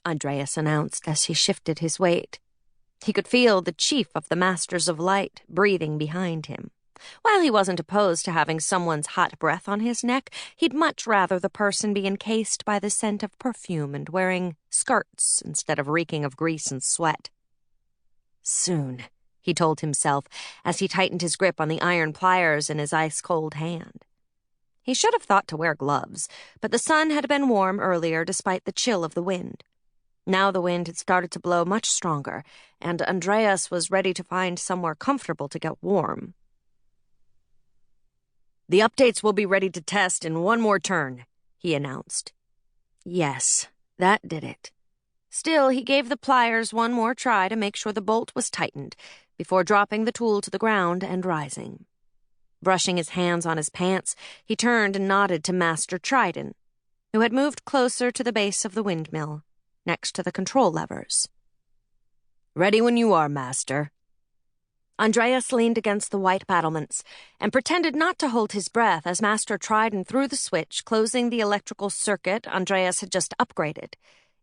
Andreus announced as he shifted his weight. He could feel the chief of the Masters of Light breathing behind him. While he wasn't opposed to having someone's hot breath on his neck, he'd much rather the person be encased by the scent of perfume and wearing skirts instead of reeking of grease and sweat. Soon, he told himself as he tightened his grip on the iron pliers in his ice-cold hand. He should have thought to wear gloves, but the sun had been warm earlier despite the chill of the wind. Now the wind had started to blow much stronger, and Andreus was ready to find somewhere comfortable to get warm. "The updates will be ready to test in one more turn," he announced. Yes, that did it. Still, he gave the pliers one more try to make sure the bolt was tightened before dropping the tool to the ground and rising. Brushing his hands on his pants, he turned and nodded to Master Trident, who had moved closer to the base of the windmill, next to the control levers. "Ready when you are, Master." Andreus leaned against the white battlements and pretended not to hold his breath as Master Trident threw the switch, closing the electrical circuit Andreus had just upgraded.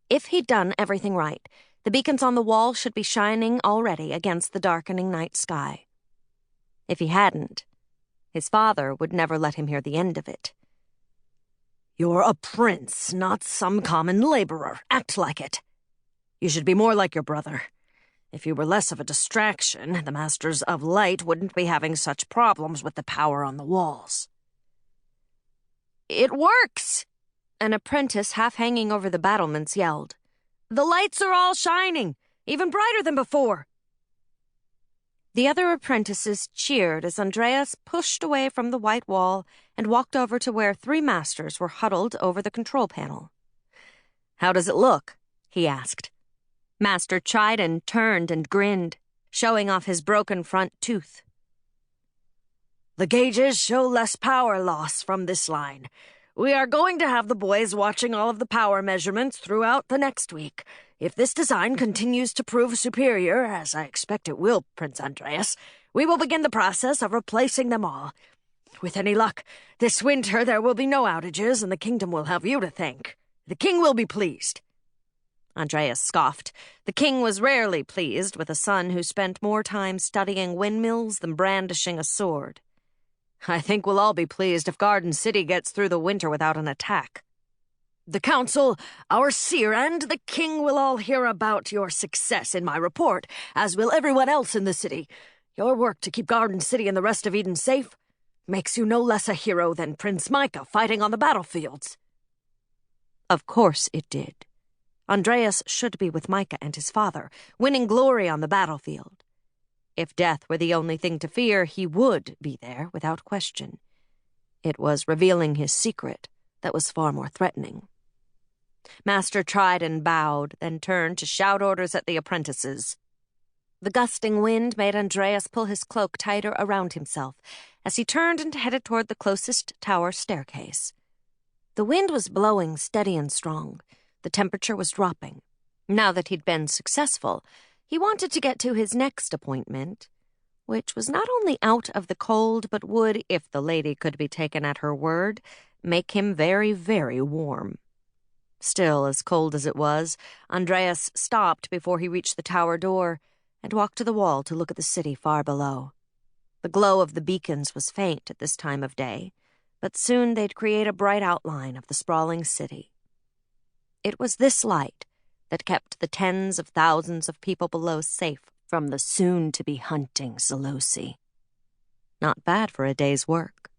If he'd done everything right, the beacons on the wall should be shining already against the darkening night sky. If he hadn't, his father would never let him hear the end of it. "You're a prince, not some common laborer. Act like it. You should be more like your brother. If you were less of a distraction, the Masters of Light wouldn't be having such problems with the power on the walls." "It works!" An apprentice half hanging over the battlements yelled. "The lights are all shining, even brighter than before." The other apprentices cheered as Andreus pushed away from the white wall and walked over to where 3 masters were huddled over the control panel. "How does it look?" he asked. Master Trident turned and grinned, showing off his broken front tooth. "The gauges show less power loss from this line. We are going to have the boys watching all of the power measurements throughout the next week. If this design continues to prove superior, as I expect it will, Prince Andreus, we will begin the process of replacing them all. With any luck, this winter there will be no outages and the kingdom will have you to thank. The king will be pleased." Andreus scoffed. The king was rarely pleased with a son who spent more time studying windmills than brandishing a sword. "I think we'll all be pleased if Garden City gets through the winter without an attack. The council, our seer, and the king will all hear about your success in my report, as will everyone else in the city. Your work to keep Garden City and the rest of Eden safe makes you no less a hero than Prince Micah fighting on the battlefields." Of course it did. Andreus should be with Micah and his father, winning glory on the battlefield. If death were the only thing to fear, he would be there without question. It was revealing his secret that was far more threatening. Master Trident bowed, then turned to shout orders at the apprentices. The gusting wind made Andreus pull his cloak tighter around himself as he turned and headed toward the closest tower staircase. The wind was blowing steady and strong. The temperature was dropping. Now that he'd been successful, he wanted to get to his next appointment, which was not only out of the cold, but would, if the lady could be taken at her word, make him very, very warm. Still, as cold as it was, Andreus stopped before he reached the tower door and walked to the wall to look at the city far below. The glow of the beacons was faint at this time of day, but soon they'd create a bright outline of the sprawling city. It was this light that kept the tens of thousands of people below safe from the soon-to-be hunting Zelossi. Not bad for a day's work.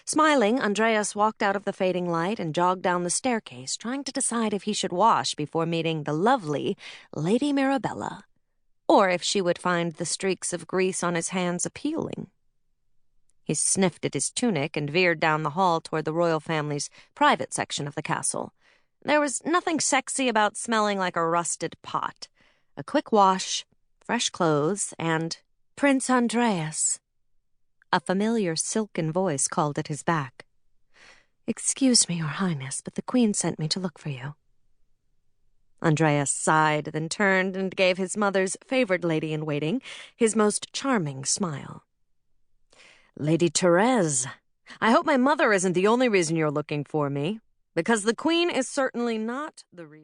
Smiling, Andreus walked out of the fading light and jogged down the staircase, trying to decide if he should wash before meeting the lovely Lady Mirabella, or if she would find the streaks of grease on his hands appealing. He sniffed at his tunic and veered down the hall toward the royal family's private section of the castle. There was nothing sexy about smelling like a rusted pot. A quick wash, fresh clothes, and Prince Andreus. A familiar silken voice called at his back. "Excuse me, Your Highness, but the Queen sent me to look for you." Andreus sighed, then turned and gave his mother's favored lady-in-waiting his most charming smile. "Lady Therese, I hope my mother isn't the only reason you're looking for me, because the Queen is certainly not the reason."